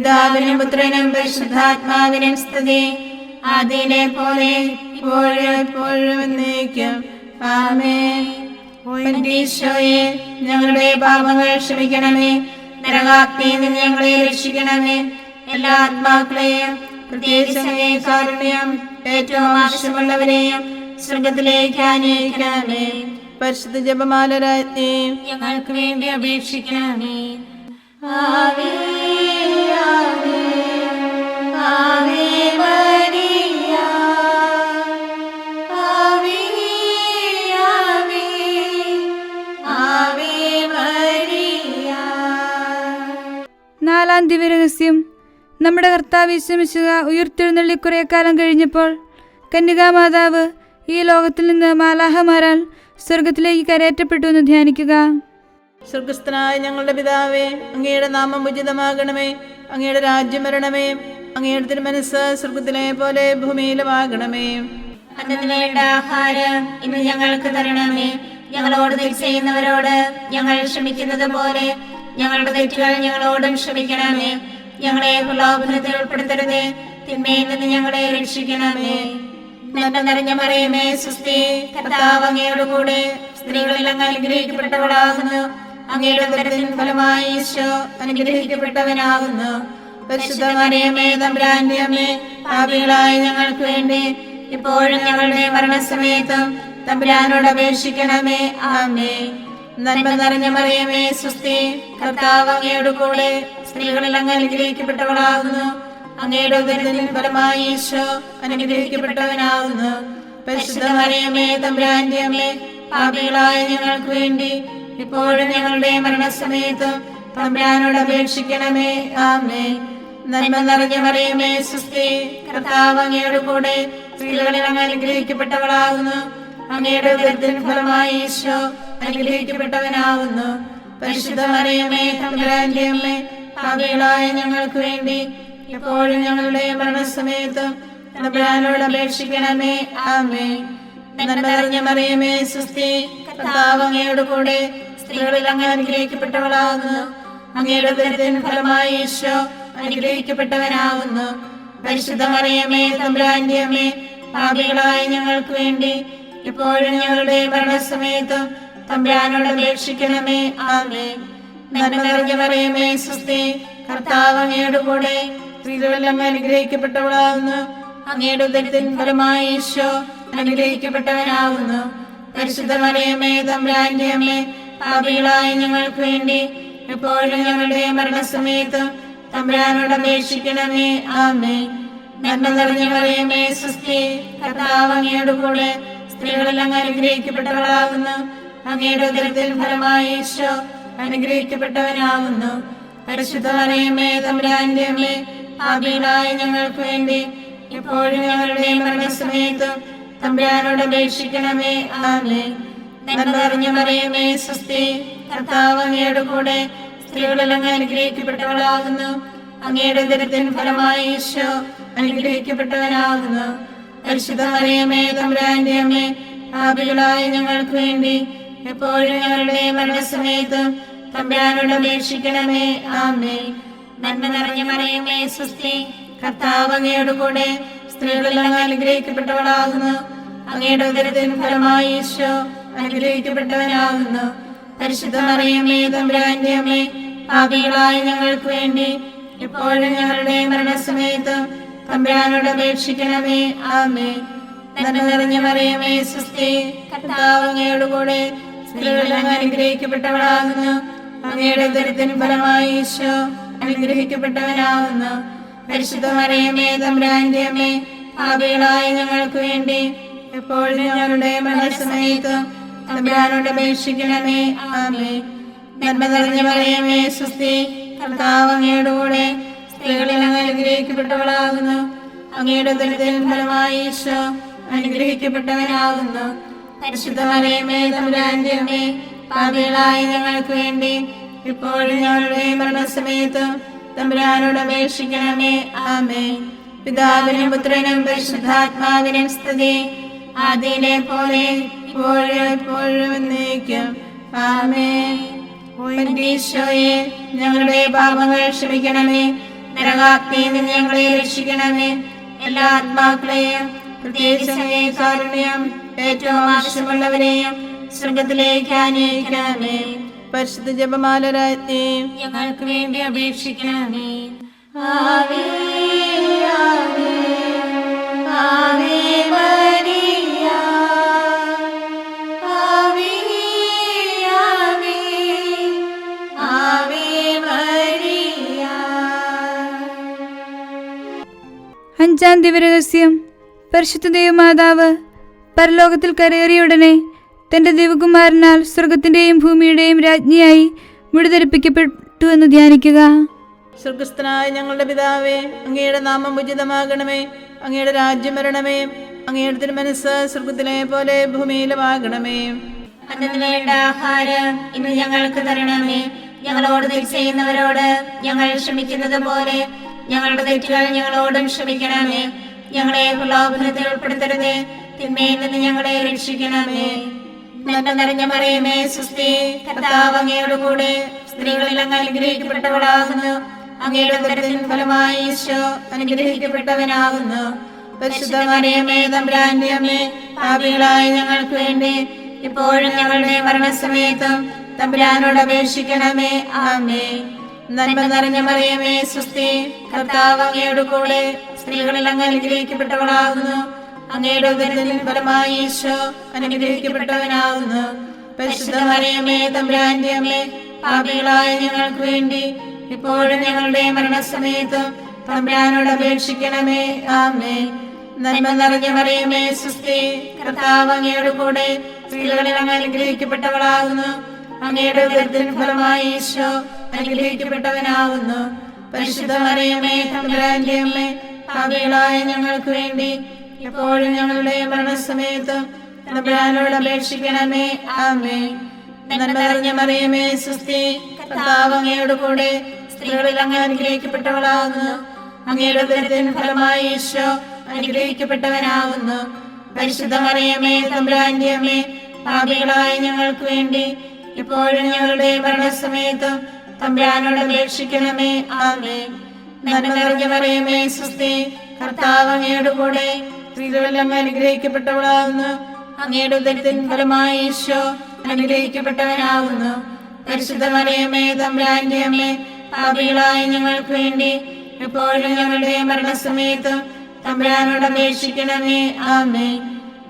പിതാവിനും പുത്രനും പരിശുദ്ധാത്മാവിനും സ്തുതി. ആദിയിലെ പോലെ ഇപ്പോഴും എപ്പോഴും എന്നേക്കും. ആമേൻ. ഈശോയെ, ഞങ്ങളുടെ പാപങ്ങൾ ക്ഷമിക്കണമേ. നരകാഗ്നിയിൽ നിന്ന് ഞങ്ങളെ രക്ഷിക്കണമേ. എല്ലാ ആത്മാക്കളെയും, പ്രത്യേകിച്ച് അങ്ങേ കാരുണ്യം ഏറ്റവും ആവശ്യമുള്ളവരെയും സ്വർഗത്തിലേക്ക് ആനയിക്കണമേ. പരിശുദ്ധ ജപമാല രാജ്ഞി, ഞങ്ങൾക്ക് വേണ്ടി അപേക്ഷിക്കണമേ. ആവേ ആവേ ആവേ മരിയ, ആവേ ആവേ ആവേ മരിയ. നാലാം ദിവ്യരഹസ്യം. നമ്മുടെ കർത്താവ് യേശു മിശിഹ ഉയിർത്തെഴുന്നള്ളി കുറേ കാലം കഴിഞ്ഞപ്പോൾ കന്യകാമാതാവ് ഈ ലോകത്തിൽ നിന്ന് മാലാഹമാരാൽ സ്വർഗത്തിലേക്ക് കരയേറ്റപ്പെട്ടു എന്ന് ധ്യാനിക്കുക. സ്വർഗസ്ഥനായ ഞങ്ങളുടെ പിതാവേ, അങ്ങയുടെ നാമം ഉചിതമാകണമേ. അങ്ങയുടെ രാജ്യം വരണമേ. അങ്ങയുടെ തിരുമനസ്സ് സ്വർഗത്തിലെ പോലെ ഭൂമിയിലുമാകണമേ. അന്നത്തിന് വേണ്ട ആഹാരം ഇന്ന് ഞങ്ങൾക്ക് തരണമേ. ഞങ്ങളോട് തെറ്റ് ചെയ്യുന്നവരോട് ഞങ്ങൾ ക്ഷമിക്കുന്നത് പോലെ ഞങ്ങളുടെ തെറ്റുകൾ ഞങ്ങളോടും ക്ഷമിക്കണമേ. ഞങ്ങളെ പ്രലോഭനത്തിൽ ഉൾപ്പെടുത്തരുതേ, തിന്മയിൽ നിന്ന് ഞങ്ങളെ രക്ഷിക്കണമേ. നന്മ നിറഞ്ഞ മറിയമേ, സ്വസ്തി, കർത്താവ് അങ്ങയുടെ കൂടെ സ്ത്രീകളിൽ അങ്ങ് അനുഗ്രഹിക്കപ്പെട്ടവളാകുന്നു. അങ്ങയുടെ ഉദരത്തിൻ ഫലമായി ഈശോ അനുഗ്രഹിക്കപ്പെട്ടവനാകുന്നു. പരിശുദ്ധ മറിയമേ, തമ്പുരാന്റെ അമ്മേ, പാപികളായ ഞങ്ങൾക്ക് വേണ്ടി ഇപ്പോഴും ഞങ്ങളുടെ മരണസമയത്തും തമ്പുരാനോട് അപേക്ഷിക്കണമേ. ആമേൻ. നന്മ നിറഞ്ഞ മറിയമേ, സ്വസ്തി, കർത്താവ് അങ്ങയുടെ കൂടെ സ്ത്രീകളിൽ അങ്ങ് അനുഗ്രഹിക്കപ്പെട്ടവളാകുന്നു. അങ്ങയുടെ ഉദരത്തിൻ ഫലമായി ഈശോ അനുഗ്രഹിക്കപ്പെട്ടവനാകുന്നു. പരിശുദ്ധ മറിയമേ, തമ്പുരാന്റെ അമ്മേ, പാപികളായ ഞങ്ങൾക്ക് വേണ്ടി ഇപ്പോഴും ഞങ്ങളുടെ മരണസമയത്തും തമ്പുരാനോട് അപേക്ഷിക്കണമേ. ആമേൻ. നന്മ നിറഞ്ഞ മറിയമേ, സ്വസ്തി, കർത്താവ് അങ്ങയുടെ കൂടെ സ്ത്രീകളിൽ അങ്ങ് അനുഗ്രഹിക്കപ്പെട്ടവളാകുന്നു. അങ്ങയുടെ ഉദരത്തിൻ ഫലമായി ഈശോ അനുഗ്രഹിക്കപ്പെട്ടവനാകുന്നു. പരിശുദ്ധ മറിയമേ, തമ്പുരാന്റെ അമ്മേ, പാപികളായ ഞങ്ങൾക്ക് വേണ്ടി ഇപ്പോഴും ഞങ്ങളുടെ മരണസമയത്തും തമ്പുരാനോട് അപേക്ഷിക്കണമേ. ആമേൻ. നന്മ നിറഞ്ഞ മറിയമേ, സ്വസ്തി, കർത്താവ് അങ്ങയുടെ കൂടെ സ്ത്രീകളിൽ അങ്ങ് അനുഗ്രഹിക്കപ്പെട്ടവളാകുന്നു. അങ്ങയുടെ ഉദരത്തിൻ ഫലമായി ഈശോ അനുഗ്രഹിക്കപ്പെട്ടവനാകുന്നു. പരിശുദ്ധ മറിയമേ, തമ്പുരാന്റെ അമ്മേ, പാപികളായ ഞങ്ങൾക്ക് വേണ്ടി ഇപ്പോഴും ഞങ്ങളുടെ മരണസമയത്തും തമ്പുരാനോട് അപേക്ഷിക്കണമേ. ആമേൻ. നന്മ നിറഞ്ഞ മറിയമേ, സ്വസ്തി, കർത്താവ് അങ്ങയുടെ കൂടെ സ്ത്രീകളിൽ അങ്ങ് അനുഗ്രഹിക്കപ്പെട്ടവളാകുന്നു. അങ്ങയുടെ ഉദരത്തിൻ ഫലമായി ഈശോ അനുഗ്രഹിക്കപ്പെട്ടവനാകുന്നു. പരിശുദ്ധ മറിയമേ, തമ്പുരാന്റെ അമ്മേ, പാപികളായ ഞങ്ങൾക്ക് വേണ്ടി ഇപ്പോഴും ഞങ്ങളുടെ മരണസമയത്തും തമ്പുരാനോട് അപേക്ഷിക്കണമേ. ആമേൻ. നന്മ നിറഞ്ഞ മറിയമേ, സ്വസ്തി, കർത്താവ് അങ്ങയുടെ കൂടെ സ്ത്രീകളിൽ അങ്ങ് അനുഗ്രഹിക്കപ്പെട്ടവളാകുന്നു. അങ്ങയുടെ ഉദരത്തിൻ ഫലമായി ഈശോ അനുഗ്രഹിക്കപ്പെട്ടവനാകുന്നു. പരിശുദ്ധ മറിയമേ, തമ്പുരാന്റെ അമ്മേ, പാപികളായ ഞങ്ങൾക്ക് വേണ്ടി ഇപ്പോഴും ഞങ്ങളുടെ മരണസമയത്തും തമ്പുരാനോട് അപേക്ഷിക്കണമേ. ആമേൻ. നന്മ നിറഞ്ഞ മറിയമേ, സ്വസ്തി, കർത്താവ് അങ്ങയുടെ കൂടെ സ്ത്രീകളിൽ അങ്ങ് അനുഗ്രഹിക്കപ്പെട്ടവളാകുന്നു. അങ്ങയുടെ ഉദരത്തിൻ ഫലമായി ഈശോ അനുഗ്രഹിക്കപ്പെട്ടവനാകുന്നു. പരിശുദ്ധ മറിയമേ, തമ്പുരാന്റെ അമ്മേ, പാപികളായ ഞങ്ങൾക്ക് വേണ്ടി എപ്പോഴും ഞങ്ങളുടെ മരണസമയത്തും തമ്പുരാനോട് അപേക്ഷിക്കണമേ. ആമേൻ. നന്മ നിറഞ്ഞ മറിയമേ, സ്വസ്തി, കർത്താവ് അങ്ങയുടെ കൂടെ സ്ത്രീകളിൽ അങ്ങ് അനുഗ്രഹിക്കപ്പെട്ടവളാകുന്നു. അങ്ങയുടെ ഉദരത്തിൻ ഫലമായി ഈശോ അനുഗ്രഹിക്കപ്പെട്ടവനാകുന്നു. പരിശുദ്ധ മറിയമേ, തമ്പുരാന്റെ അമ്മേ, പാപികളായ ഞങ്ങൾക്ക് വേണ്ടി ഇപ്പോഴും ഞങ്ങളുടെ മരണസമയത്തും തമ്പുരാനോട് അപേക്ഷിക്കണമേ. ആമേൻ. നന്മ നിറഞ്ഞ മറിയമേ, സ്വസ്തി, കർത്താവ് അങ്ങയുടെ കൂടെ സ്ത്രീകളിൽ അങ്ങ് അനുഗ്രഹിക്കപ്പെട്ടവളാകുന്നു. അങ്ങയുടെ ഉദരത്തിൻ ഫലമായി ഈശോ അനുഗ്രഹിക്കപ്പെട്ടവനാകുന്നു. പരിശുദ്ധ മറിയമേ, തമ്പുരാന്റെ അമ്മേ, പാപികളായ ഞങ്ങൾക്ക് വേണ്ടി എപ്പോഴും ഞങ്ങളുടെ മരണസമയത്തും തമ്പുരാനോട് അപേക്ഷിക്കണമേ. ആമേൻ. നന്മ നിറഞ്ഞ മറിയമേ, സ്വസ്തി, കർത്താവ് അങ്ങയുടെ കൂടെ സ്ത്രീകളിൽ അങ്ങ് അനുഗ്രഹിക്കപ്പെട്ടവളാകുന്നു. അങ്ങയുടെ ഉദരത്തിൻ ഫലമായി ഈശോ അനുഗ്രഹിക്കപ്പെട്ടവനാകുന്നു. പരിശുദ്ധ മറിയമേ, തമ്പുരാന്റെ അമ്മേ, പാപികളായ ഞങ്ങൾക്ക് വേണ്ടി ഇപ്പോഴും ഞങ്ങളുടെ മരണസമയത്തും തമ്പുരാനോട് അപേക്ഷിക്കണമേ. ആമേൻ. പിതാവിനും പുത്രനും പരിശുദ്ധാത്മാവിനും സ്തുതി. ആദിയിലെ പോലെ ഇപ്പോഴും എപ്പോഴും എന്നേക്കും. ആമേൻ. ഈശോയെ, ഞങ്ങളുടെ പാപങ്ങൾ ക്ഷമിക്കണമേ. നരകാഗ്നിയിൽ നിന്ന് ഞങ്ങളെ രക്ഷിക്കണമേ. എല്ലാ ആത്മാക്കളെയും പ്രത്യേകിച്ച് അങ്ങേ കാരുണ്യം ഏറ്റവും ആവശ്യമുള്ളവരെയും സ്വർഗത്തിലേക്ക് ആനയിക്കണമേ. പരിശുദ്ധ ജപമാല രാജ്ഞി ഞങ്ങൾക്ക് വേണ്ടി അപേക്ഷിക്കണമേ. ആവേ ആവേ ആവേ മരിയ, ആവേ ആവേ ആവേ മരിയ. അഞ്ചാം ദിവരഹസ്യം. പരിശുദ്ധ ദൈവമാതാവ് പരലോകത്തിൽ കരയേറിയ ഉടനെ തന്റെ ദൈവകുമാരനാൽ സ്വർഗത്തിന്റെയും ഭൂമിയുടെയും രാജ്ഞിയായി മുടിധരിപ്പിക്കപ്പെട്ടു എന്ന് ധ്യാനിക്കുക. സ്വർഗസ്ഥനായ ഞങ്ങളുടെ പിതാവേ, അങ്ങയുടെ നാമം ഉചിതമാകണമേ. അങ്ങയുടെ രാജ്യം വരണമേ. അങ്ങയുടെ തിരുമനസ്സ് സ്വർഗത്തിലെ പോലെ ഭൂമിയിലുമാകണമേ. അന്നത്തിന് വേണ്ട ആഹാരം ഇന്ന് ഞങ്ങൾക്ക് തരണമേ. ഞങ്ങളോട് തെറ്റ് ചെയ്യുന്നവരോട് ഞങ്ങൾ ക്ഷമിക്കുന്നത് പോലെ ഞങ്ങളുടെ തെറ്റുകൾ ഞങ്ങളോടും ക്ഷമിക്കണമേ. ഞങ്ങളെ പ്രലോഭനത്തിൽ ഉൾപ്പെടുത്തരുതേ, തിന്മയിൽ നിന്ന് ഞങ്ങളെ രക്ഷിക്കണമേ. നന്മ നിറഞ്ഞ മറിയമേ, സ്വസ്തി, കർത്താവ് അങ്ങയോട് കൂടെ സ്ത്രീകളിൽ അങ്ങ് അനുഗ്രഹിക്കപ്പെട്ടവളാകുന്നു. അങ്ങയുടെ ഉദരത്തിൻ ഫലമായി ഈശോ അനുഗ്രഹിക്കപ്പെട്ടവനാകുന്നു. പരിശുദ്ധ മറിയമേ, തമ്പുരാന്റെ അമ്മേ, പാപികളായ ഞങ്ങൾക്ക് വേണ്ടി ഇപ്പോഴും ഞങ്ങളുടെ മരണസമയത്തും തമ്പുരാനോട് അപേക്ഷിക്കണമേ. ആമേൻ. നന്മ നിറഞ്ഞ മറിയമേ, സ്വസ്തി, കർത്താവ് അങ്ങയോട് കൂടെ സ്ത്രീകളിൽ അങ്ങ് അനുഗ്രഹിക്കപ്പെട്ടവളാകുന്നു. അങ്ങയുടെ ഉദരത്തിൻ ഫലമായി ഈശോ അനുഗ്രഹിക്കപ്പെട്ടവനാകുന്നു. പരിശുദ്ധ മറിയമേ, തമ്പുരാന്റെ അമ്മേ, പാപികളായ ഞങ്ങൾക്ക് വേണ്ടി ഇപ്പോഴും ഞങ്ങളുടെ മരണസമയത്തും തമ്പുരാനോട് അപേക്ഷിക്കണമേ. ആമേൻ. നന്മ നിറഞ്ഞ മറിയമേ, സ്വസ്തി, കർത്താവ് അങ്ങയോട് കൂടെ സ്ത്രീകളിൽ അങ്ങ് അനുഗ്രഹിക്കപ്പെട്ടവളാകുന്നു. അങ്ങയുടെ ഉദരത്തിൻ ഫലമായി ഈശോ അനുഗ്രഹിക്കപ്പെട്ടവനാകുന്നു. പരിശുദ്ധ മറിയമേ, തമ്പുരാന്റെ അമ്മേ, പാപികളായ ഞങ്ങൾക്ക് വേണ്ടി ഇപ്പോഴും ഞങ്ങളുടെ മരണസമയത്തും തമ്പുരാനോട് അപേക്ഷിക്കണമേ. ആമേൻ. നന്മ നിറഞ്ഞ മറിയമേ, സ്വസ്തി, കർത്താവ് അങ്ങയോട് കൂടെ സ്ത്രീകളിൽ അങ്ങ് അനുഗ്രഹിക്കപ്പെട്ടവളാകുന്നു. അങ്ങയുടെ ഉദരത്തിൻ ഫലമായി ഈശോ അനുഗ്രഹിക്കപ്പെട്ടവനാകുന്നു. പരിശുദ്ധ മറിയമേ, തമ്പുരാന്റെ അമ്മേ, പാപികളായ ഞങ്ങൾക്ക് വേണ്ടി ഇപ്പോഴും ഞങ്ങളുടെ മരണസമയത്തും തമ്പുരാനോട് അപേക്ഷിക്കണമേ. ആമേൻ. നന്മ നിറഞ്ഞ മറിയമേ, സ്വസ്തി, കർത്താവ് അങ്ങയോട് കൂടെ സ്ത്രീകളിൽ അങ്ങ് അനുഗ്രഹിക്കപ്പെട്ടവളാകുന്നു. അങ്ങയുടെ ഉദരത്തിൻ ഫലമായി ഈശോ അനുഗ്രഹിക്കപ്പെട്ടവനാകുന്നു. പരിശുദ്ധ മറിയമേ, തമ്പുരാന്റെ അമ്മേ, പാപികളായ ഞങ്ങൾക്ക് വേണ്ടി ഇപ്പോഴും ഞങ്ങളുടെ മരണസമയത്തും തമ്പുരാനോട് അപേക്ഷിക്കണമേ. ആമേൻ.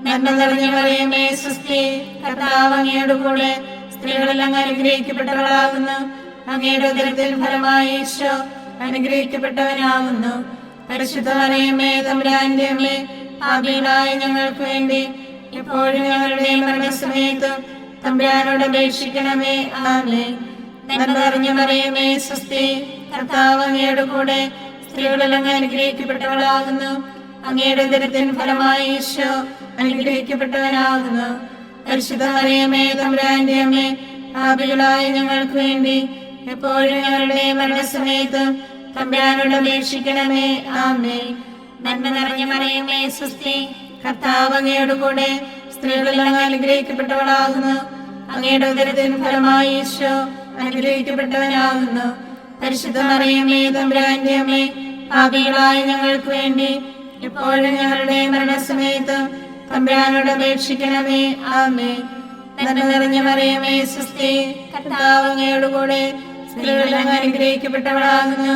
നന്മ നിറഞ്ഞ മറിയമേ, സ്വസ്തി, കർത്താവ് അങ്ങയോട് കൂടെ സ്ത്രീകളിൽ അങ്ങ് അനുഗ്രഹിക്കപ്പെട്ടവളാകുന്നു. അങ്ങയുടെ ഉദരത്തിൻ ഫലമായി ഈശോ അനുഗ്രഹിക്കപ്പെട്ടവനാകുന്നു. പരിശുദ്ധ മറിയമേ, തമ്പുരാന്റെ അമ്മേ, പാപികളായ ഞങ്ങൾക്ക് വേണ്ടി ഇപ്പോഴും ഞങ്ങളുടെ മരണസമയത്തും തമ്പുരാനോട് അപേക്ഷിക്കണമേ. ആമേൻ. നന്മ നിറഞ്ഞ മറിയമേ, സ്വസ്തി, കർത്താവ് അങ്ങയോട് കൂടെ സ്ത്രീകളിൽ അങ്ങ് അനുഗ്രഹിക്കപ്പെട്ടവളാകുന്നു. അങ്ങയുടെ ഉദരത്തിൻ ഫലമായി ഈശോ അനുഗ്രഹിക്കപ്പെട്ടവനാകുന്നു. പരിശുദ്ധ മറിയമേ, തമ്പുരാന്റെ അമ്മേ, പാപികളായ ഞങ്ങൾക്ക് വേണ്ടി എപ്പോഴും ഞങ്ങളുടെ മരണസമയത്തും തമ്പുരാനോട് അപേക്ഷിക്കണമേ. ആമേൻ. നന്മ നിറഞ്ഞ മറിയമേ, സ്വസ്തി, കർത്താവ് അങ്ങയോട് കൂടെ സ്ത്രീകളിൽ അങ്ങ് അനുഗ്രഹിക്കപ്പെട്ടവളാകുന്നു. അങ്ങയുടെ ഉദരത്തിൻ ഫലമായി ഈശോ അനുഗ്രഹിക്കപ്പെട്ടവനാകുന്നു. പരിശുദ്ധ മറിയമേ, തമ്പുരാന്റെ അമ്മേ, പാപികളായ ഞങ്ങൾക്ക് വേണ്ടി ഇപ്പോഴും ഞങ്ങളുടെ മരണസമയത്തും തമ്പുരാനോട് അപേക്ഷിക്കണമേ. ആമേൻ. നന്മ നിറഞ്ഞ മറിയമേ, സ്വസ്തി, കർത്താവ് അങ്ങയോട് കൂടെ സ്ത്രീകളിൽ അങ്ങ് അനുഗ്രഹിക്കപ്പെട്ടവളാകുന്നു.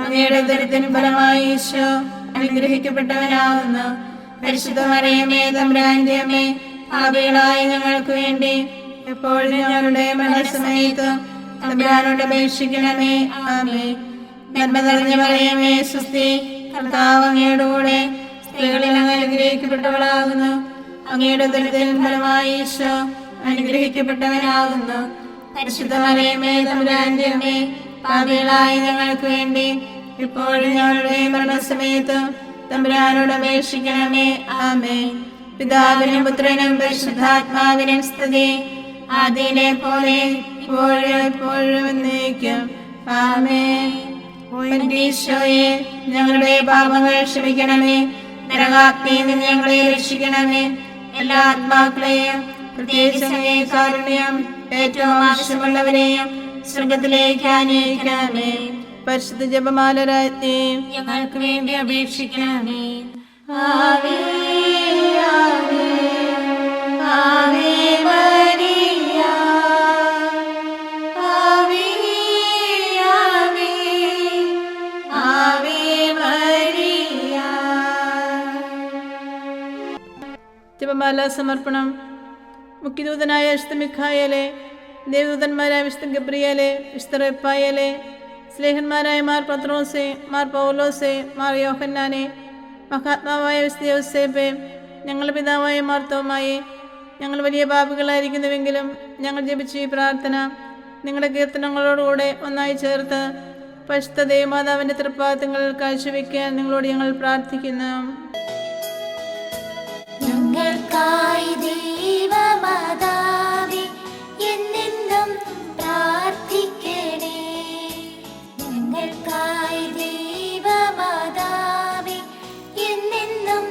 അങ്ങയുടെ ഉദരത്തിൻ ഫലമായി ഈശോ അനുഗ്രഹിക്കപ്പെട്ടവനാകുന്നു. പരിശുദ്ധ മറിയമേ, തമ്പുരാന്റെ അമ്മേ, പാപികളായ ഞങ്ങൾക്ക് വേണ്ടി എപ്പോഴും ഞങ്ങളുടെ മരണസമയത്തും തമ്പുരാനോട് അപേക്ഷിക്കണമേ. ആമേൻ. നന്മ നിറഞ്ഞ മറിയമേ, സ്വസ്തി, കർത്താവ് അങ്ങയോട് കൂടെ സ്ത്രീകളിൽ അങ്ങ് അനുഗ്രഹിക്കപ്പെട്ടവളാകുന്നു. അങ്ങയുടെ ഉദരത്തിൻ ഫലമായി ഈശോ അനുഗ്രഹിക്കപ്പെട്ടവനാകുന്നു. പരിശുദ്ധ മറിയമേ, തമ്പുരാന്റെ അമ്മേ, പാപികളായ ഞങ്ങൾക്ക് വേണ്ടി ഇപ്പോഴും ഞങ്ങളുടെ മരണസമയത്തും തമ്പുരാനോട് അപേക്ഷിക്കണമേ. ആമേൻ. പിതാവിനും പുത്രനും പരിശുദ്ധാത്മാവിനും സ്തുതി, ആദിയിലെ പോലെ ഇപ്പോഴും എപ്പോഴും എന്നേക്കും. ആമേൻ. ഈശോയെ, ഞങ്ങളുടെ പാപങ്ങൾ ക്ഷമിക്കണമേ. നരകാഗ്നിയിൽ നിന്ന് ഞങ്ങളെ രക്ഷിക്കണമേ. എല്ലാ ആത്മാക്കളെയും പ്രത്യേകിച്ച് അങ്ങേ കാരുണ്യം ഏറ്റവും ആവശ്യമുള്ളവരെയും സ്വർഗത്തിലേക്ക് ആനയിക്കണമേ. പരിശുദ്ധ ജപമാല രാജ്ഞി, ഞങ്ങൾക്ക് വേണ്ടി അപേക്ഷിക്കണമേ. ആവേ ആവേ ആവേ മരിയ, ആവേ ആവേ ആവേ മരിയ. ജപമാല സമർപ്പണം. മുഖ്യദൂതനായ വിശുദ്ധ മിഖായേലെ, ദേവദൂതന്മാരായ വിശുദ്ധ ഗബ്രിയേലെ, വിശുദ്ധ റഫായേലെ, സ്ലേഹന്മാരായ മാർ പത്രോസെ, മാർ പൗലോസെ, മാർ യോഹന്നാനെ, മഹാത്മാവായ വിശുദ്ധ യോസേപ്പെ, ഞങ്ങളുടെ പിതാവായ മാർ തോമായെ, ഞങ്ങൾ വലിയ പാപികളായിരിക്കുന്നുവെങ്കിലും ഞങ്ങൾ ജപിച്ച ഈ പ്രാർത്ഥന നിങ്ങളുടെ കീർത്തനങ്ങളോടുകൂടെ ഒന്നായി ചേർത്ത് പരിശുദ്ധ ദേവമാതാവിൻ്റെ തൃപ്പാദങ്ങളിൽ കാഴ്ചവെക്കാൻ നിങ്ങളോട് ഞങ്ങൾ പ്രാർത്ഥിക്കുന്നു. ഞങ്ങൾക്കായി ദൈവമാതാവേ എന്നെന്നും പ്രാർത്ഥിക്കണേ. ഞങ്ങൾക്കായി ദൈവമാതാവേ എന്നെന്നും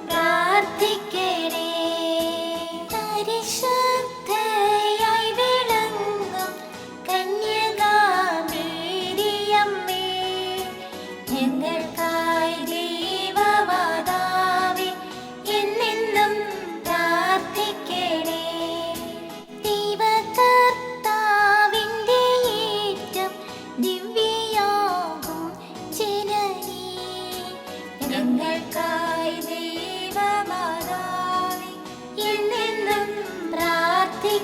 പ്രാർത്ഥിക്കണേ. പരിശുദ്ധയായി വിളങ്ങും കന്യകാമേരിയമ്മേ, ഞങ്ങൾക്കായി ദൈവമാതാവേ എന്നെന്നും പ്രാർത്ഥിക്കണേ. ദൈവകർത്താവിന്റെ ഏറ്റവും ദിവ്യയാകും ജനനീ, ഞങ്ങൾക്കായി ദൈവമാതാവേ എന്നെന്നും പ്രാർത്ഥിക്കണേ.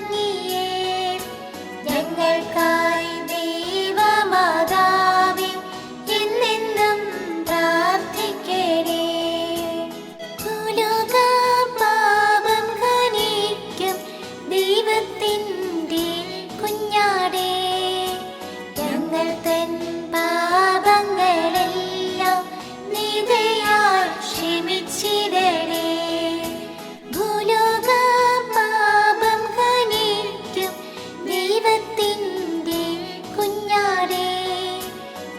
ഭംഗിയേ ഞങ്ങൾക്കായി ദൈവമാതാവേ എന്നെന്നും പ്രാർത്ഥിക്കണേ. ഭൂലോക പാപം ഹനിക്കും ദൈവത്തിൻ്റെ കുഞ്ഞാടേ ഞങ്ങൾ തൻ പാപങ്ങളെല്ലാം നിദയാൽ ക്ഷമിച്ചിടണേ. ഭൂലോക പാപം ഹനിക്കും ദൈവത്തിൻ്റെ കുഞ്ഞാടേ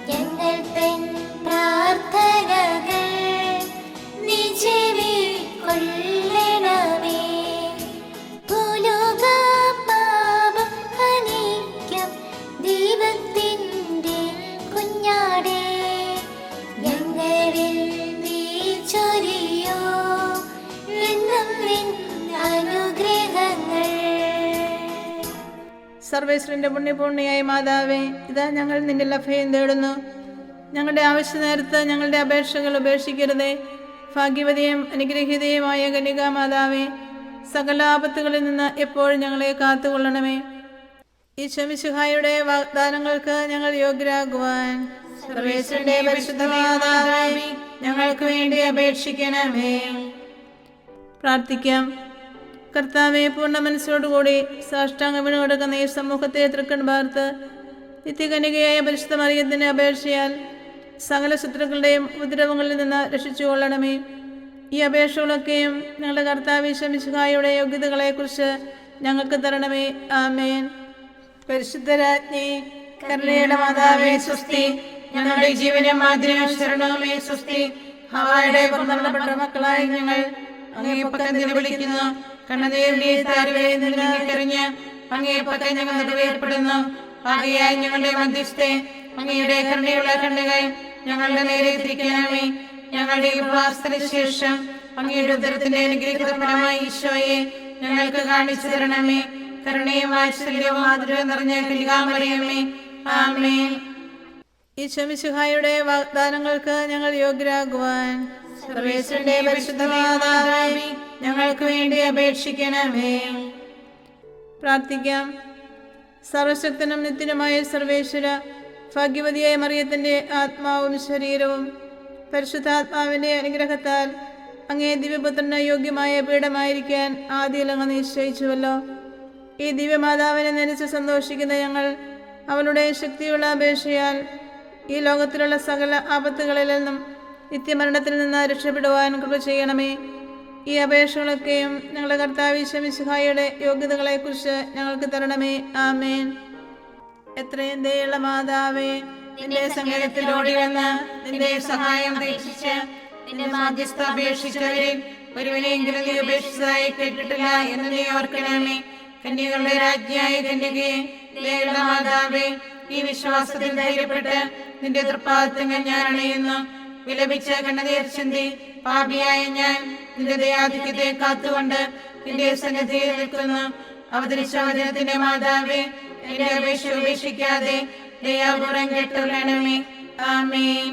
ഞങ്ങൾ തൻ പ്രാർത്ഥനകൾ നീ ചെവിക്കൊള്ളണമേ. ഭൂലോക പാപം ഹനിക്കും ദൈവത്തിൻ്റെ കുഞ്ഞാടേ ഞങ്ങളിൽ നീ ചൊരിയോ എന്നും നിൻ അനുഗ്രഹങ്ങൾ. സർവേശ്വരന്റെ പുണ്യപൂർണിയായ മാതാവേ, ഇതാ ഞങ്ങൾ നിന്റെ അഭയം തേടുന്നു. ഞങ്ങളുടെ ആവശ്യ നേരത്ത് ഞങ്ങളുടെ അപേക്ഷകൾ ഉപേക്ഷിക്കരുതേ. ഭാഗ്യവതിയും അനുഗ്രഹീതയുമായ കന്യകാ മാതാവേ, സകല ആപത്തുകളിൽ നിന്ന് എപ്പോഴും ഞങ്ങളെ കാത്തുകൊള്ളണമേ. ഈശോ മിശിഹായുടെ വാഗ്ദാനങ്ങൾക്ക് ഞങ്ങൾ യോഗ്യരാകുവാൻ സർവേശ്വരന്റെ പരിശുദ്ധ മാതാവേ, ഞങ്ങൾക്ക് വേണ്ടി അപേക്ഷിക്കണമേ. പ്രാർത്ഥിക്കാം. കർത്താവെ, പൂർണ്ണ മനസ്സോടുകൂടി സാഷ്ടാംഗം വീണുകൊടുക്കുന്ന ഈ സമൂഹത്തെ തൃക്കൺ പാർത്ത് നിത്യകന്യകയായ പരിശുദ്ധ മറിയത്തിന്റെ അപേക്ഷയാൽ സകല ശത്രുക്കളുടെയും ഉപദ്രവങ്ങളിൽ നിന്ന് രക്ഷിച്ചുകൊള്ളണമേ. ഈ അപേക്ഷകളൊക്കെയും ഞങ്ങളുടെ കർത്താവ് ഈശോ മിശിഹായുടെ യോഗ്യതകളെക്കുറിച്ച് ഞങ്ങൾക്ക് തരണമേ. ആമേൻ. പരിശുദ്ധരാജ്ഞി, കരുണയുടെ മാതാവേ സ്വസ്തി. ഞങ്ങളുടെ ജീവനും മാതിരിയും ശരണവുമേ സ്വസ്തി. ഹവായുടെ പുറന്തള്ളപ്പെട്ട മക്കളായി ഞങ്ങൾ അങ്ങേ പക്കം വിളിക്കുന്നു. കണ്ണുനീരിന്റെ താരുവേ നിലനിൽക്കറിഞ്ഞ് അങ്ങേ പക്കം ഞങ്ങൾ നിറവേർപ്പെടുന്നു. ആകയായി ഞങ്ങളുടെ മധ്യസ്ഥെ അങ്ങയുടെ കരുണയുള്ള കണ്ണുകൾ ഞങ്ങളുടെ നേരെ തിരിക്കണമേ. ഞങ്ങളുടെ ഉപവാസത്തിന് ശേഷം അങ്ങയുടെ ഉദരത്തിന്റെ അനുഗ്രഹിത ഫലമായി ഈശോയെ ഞങ്ങൾക്ക് കാണിച്ചു തരണമേ. കരുണയും വാത്സല്യവും മാധുര്യവും നിറഞ്ഞ കന്യകാമറിയമേ, ആമേൻ. ഈശോ മിശിഹായുടെ വാഗ്ദാനങ്ങൾക്ക് ഞങ്ങൾ യോഗ്യരാകുവാൻ സർവേശ്വരന്റെ പരിശുദ്ധ മാതാവേ, ഞങ്ങൾക്ക് വേണ്ടി അപേക്ഷിക്കണമേ. പ്രാർത്ഥിക്കാം. സർവശക്തനും നിത്യനുമായ സർവേശ്വര, ഭാഗ്യവതിയായ മറിയത്തിന്റെ ആത്മാവും ശരീരവും പരിശുദ്ധാത്മാവിന്റെ അനുഗ്രഹത്താൽ അങ്ങേ ദിവ്യപുത്രന് യോഗ്യമായ പീഠമായിരിക്കാൻ ആദ്യം അങ്ങ് നിശ്ചയിച്ചുവല്ലോ. ഈ ദിവ്യമാതാവിനെ നനച്ച് സന്തോഷിക്കുന്ന ഞങ്ങൾ അവളുടെ ശക്തിയുള്ള അപേക്ഷയാൽ ഈ ലോകത്തിലുള്ള സകല ആപത്തുകളിൽ നിന്നും നിത്യമരണത്തിൽ നിന്ന് രക്ഷപ്പെടുവാൻ കൃപ ചെയ്യണമേ. ഈ അപേക്ഷകളൊക്കെയും ഞങ്ങളുടെ കർത്താവ് ഈശോ മിശിഹായുടെ യോഗ്യതകളെക്കുറിച്ച് ഞങ്ങൾക്ക് തരണമേ. ആമേൻ. എത്രയും ദയുള്ള മാതാവേ, നിന്റെ സങ്കേതത്തിൽ ഓടി വന്ന് നിന്റെ സഹായം അപേക്ഷിച്ച് നിന്റെ മാധ്യസ്ഥ അപേക്ഷിച്ചവരിൽ ഒരുവനെയെങ്കിലും നീ ഉപേക്ഷിച്ചതായി കേട്ടിട്ടില്ല എന്ന് നീ ഓർക്കണമേ. കന്യകളുടെ രാജ്ഞിയായ കന്യകയെ, ദയുള്ള മാതാവേ, ഈ വിശ്വാസത്തിൽ ധൈര്യപ്പെട്ട് നിന്റെ തൃപ്പാദത്തങ്ങൾ ഞാൻ അണയുന്നു. വിലപിച്ച് കണ്ണുനീർ ചിന്തി പാപിയായ ഞാൻ നിന്റെ ദയാധിക്യത്തെ കാത്തുകൊണ്ട് നിന്റെ സന്നിധിയിൽ നിൽക്കുന്നു. അവതരിച്ച വചനത്തിന്റെ മാതാവേ, എന്റെ അപേക്ഷ ഉപേക്ഷിക്കാതെ ദയാപൂർവം കേട്ടുകൊള്ളണമേ. ആമേൻ.